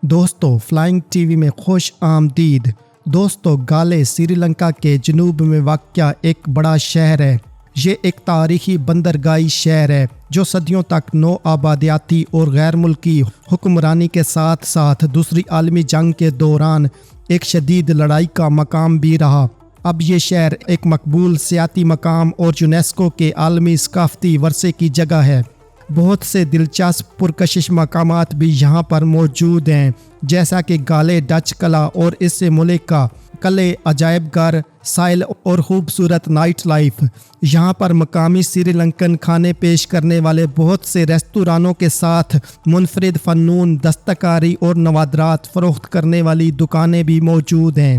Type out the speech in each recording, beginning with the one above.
دوستو flying T V میں خوش آمدید۔ دوستو گالے سری لنکا کے جنوب میں واقع ایک بڑا شہر ہے۔ یہ ایک تاریخی بندرگاہی شہر ہے جو صدیوں تک نو آبادیاتی اور غیر ملکی حکمرانی کے ساتھ ساتھ دوسری عالمی جنگ کے دوران ایک شدید لڑائی کا مقام بھی رہا۔ اب یہ شہر ایک مقبول سیاحتی مقام اور یونیسکو کے عالمی ثقافتی ورثے کی جگہ ہے۔ بہت سے دلچسپ پرکشش مقامات بھی یہاں پر موجود ہیں، جیسا کہ گالے ڈچ قلعہ اور اس سے ملک کا قلعے، عجائب گھر، ساحل اور خوبصورت نائٹ لائف۔ یہاں پر مقامی سری لنکن کھانے پیش کرنے والے بہت سے ریستورانوں کے ساتھ منفرد فنون، دستکاری اور نوادرات فروخت کرنے والی دکانیں بھی موجود ہیں۔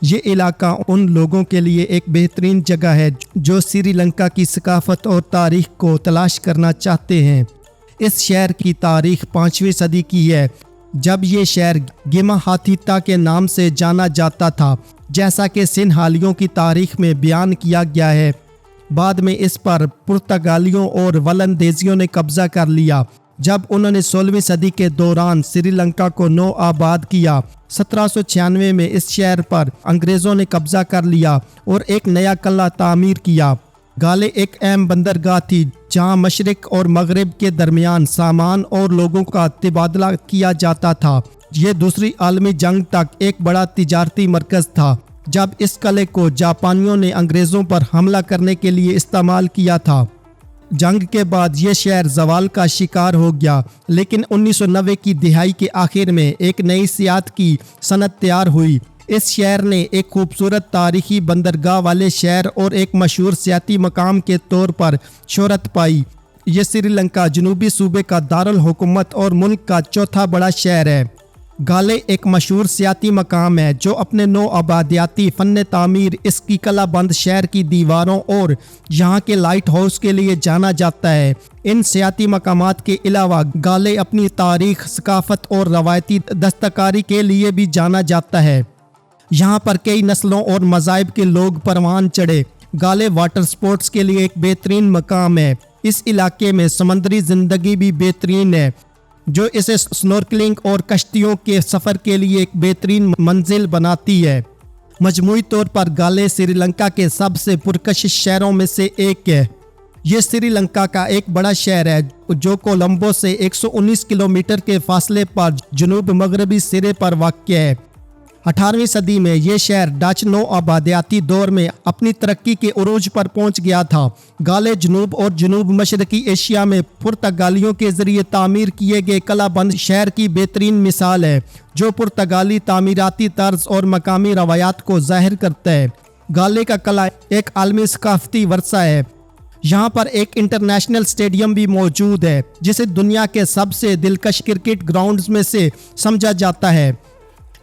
یہ علاقہ ان لوگوں کے لیے ایک بہترین جگہ ہے جو سری لنکا کی ثقافت اور تاریخ کو تلاش کرنا چاہتے ہیں۔ اس شہر کی تاریخ 5ویں صدی کی ہے، جب یہ شہر گیما ہاتھیتا کے نام سے جانا جاتا تھا، جیسا کہ سنہالیوں کی تاریخ میں بیان کیا گیا ہے۔ بعد میں اس پر پرتگالیوں اور ولندیزیوں نے قبضہ کر لیا۔ جب انہوں نے 16ویں صدی کے دوران سری لنکا کو نو آباد کیا، 1796 میں اس شہر پر انگریزوں نے قبضہ کر لیا اور ایک نیا قلعہ تعمیر کیا۔ گالے ایک اہم بندرگاہ تھی جہاں مشرق اور مغرب کے درمیان سامان اور لوگوں کا تبادلہ کیا جاتا تھا۔ یہ دوسری عالمی جنگ تک ایک بڑا تجارتی مرکز تھا، جب اس قلعے کو جاپانیوں نے انگریزوں پر حملہ کرنے کے لیے استعمال کیا تھا۔ جنگ کے بعد یہ شہر زوال کا شکار ہو گیا، لیکن 1990 کی دہائی کے آخر میں ایک نئی سیاحت کی صنعت تیار ہوئی۔ اس شہر نے ایک خوبصورت تاریخی بندرگاہ والے شہر اور ایک مشہور سیاحتی مقام کے طور پر شہرت پائی۔ یہ سری لنکا جنوبی صوبے کا دارالحکومت اور ملک کا چوتھا بڑا شہر ہے۔ گالے ایک مشہور سیاحتی مقام ہے جو اپنے نو آبادیاتی فن تعمیر، اس کی قلعہ بند شہر کی دیواروں اور یہاں کے لائٹ ہاؤس کے لیے جانا جاتا ہے۔ ان سیاحتی مقامات کے علاوہ گالے اپنی تاریخ، ثقافت اور روایتی دستکاری کے لیے بھی جانا جاتا ہے۔ یہاں پر کئی نسلوں اور مذاہب کے لوگ پروان چڑھے۔ گالے واٹر سپورٹس کے لیے ایک بہترین مقام ہے۔ اس علاقے میں سمندری زندگی بھی بہترین ہے، جو اسے سنورکلنگ اور کشتیوں کے سفر کے لیے ایک بہترین منزل بناتی ہے۔ مجموعی طور پر گالے سری لنکا کے سب سے پرکشش شہروں میں سے ایک ہے۔ یہ سری لنکا کا ایک بڑا شہر ہے جو کولمبو سے 119 کلومیٹر کے فاصلے پر جنوب مغربی سرے پر واقع ہے۔ 18ویں صدی میں یہ شہر ڈچ نو آبادیاتی دور میں اپنی ترقی کے عروج پر پہنچ گیا تھا۔ گالے جنوب اور جنوب مشرقی ایشیا میں پرتگالیوں کے ذریعے تعمیر کیے گئے قلعہ بند شہر کی بہترین مثال ہے، جو پرتگالی تعمیراتی طرز اور مقامی روایات کو ظاہر کرتا ہے۔ گالے کا قلعہ ایک عالمی ثقافتی ورثہ ہے۔ یہاں پر ایک انٹرنیشنل اسٹیڈیم بھی موجود ہے جسے دنیا کے سب سے دلکش کرکٹ گراؤنڈز میں سے سمجھا جاتا ہے۔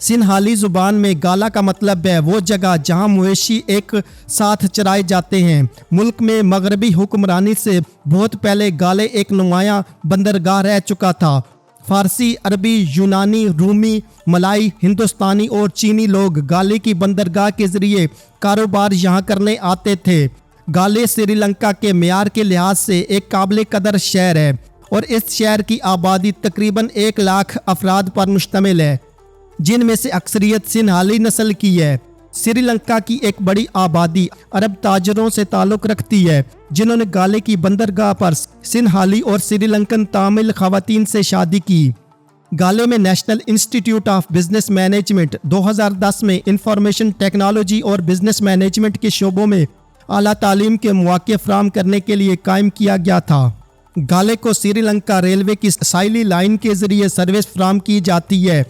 سنہالی زبان میں گالا کا مطلب ہے وہ جگہ جہاں مویشی ایک ساتھ چرائے جاتے ہیں۔ ملک میں مغربی حکمرانی سے بہت پہلے گالے ایک نمایاں بندرگاہ رہ چکا تھا۔ فارسی، عربی، یونانی، رومی، ملائی، ہندوستانی اور چینی لوگ گالے کی بندرگاہ کے ذریعے کاروبار یہاں کرنے آتے تھے۔ گالے سری لنکا کے معیار کے لحاظ سے ایک قابل قدر شہر ہے اور اس شہر کی آبادی تقریباً 1 لاکھ افراد پر مشتمل ہے، جن میں سے اکثریت سنہالی نسل کی ہے۔ سری لنکا کی ایک بڑی آبادی عرب تاجروں سے تعلق رکھتی ہے، جنہوں نے گالے کی بندرگاہ پر سنہالی اور سری لنکن تامل خواتین سے شادی کی۔ گالے میں نیشنل انسٹی ٹیوٹ آف بزنس مینجمنٹ 2010 میں انفارمیشن ٹیکنالوجی اور بزنس مینجمنٹ کے شعبوں میں اعلیٰ تعلیم کے مواقع فراہم کرنے کے لیے قائم کیا گیا تھا۔ گالے کو سری لنکا ریلوے کی ساحلی لائن کے ذریعے سروس فراہم کی جاتی ہے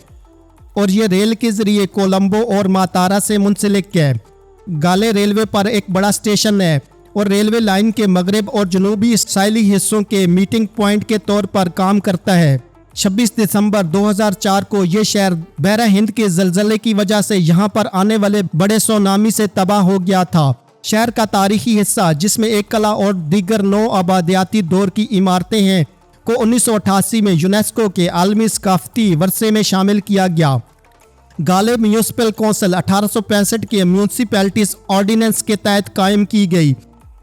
اور یہ ریل کے ذریعے کولمبو اور ماتارا سے منسلک ہے۔ گالے ریلوے پر ایک بڑا اسٹیشن ہے اور ریلوے لائن کے مغرب اور جنوبی ساحلی حصوں کے میٹنگ پوائنٹ کے طور پر کام کرتا ہے۔ 26 دسمبر 2004 کو یہ شہر بحرہ ہند کے زلزلے کی وجہ سے یہاں پر آنے والے بڑے سونامی سے تباہ ہو گیا تھا۔ شہر کا تاریخی حصہ، جس میں ایک قلعہ اور دیگر نو آبادیاتی دور کی عمارتیں ہیں، کو 1988 میں یونیسکو کے عالمی ثقافتی ورثے میں شامل کیا گیا۔ گالے میونسپل کونسل 1865 کے میونسپیلٹیز آرڈیننس کے تحت قائم کی گئی،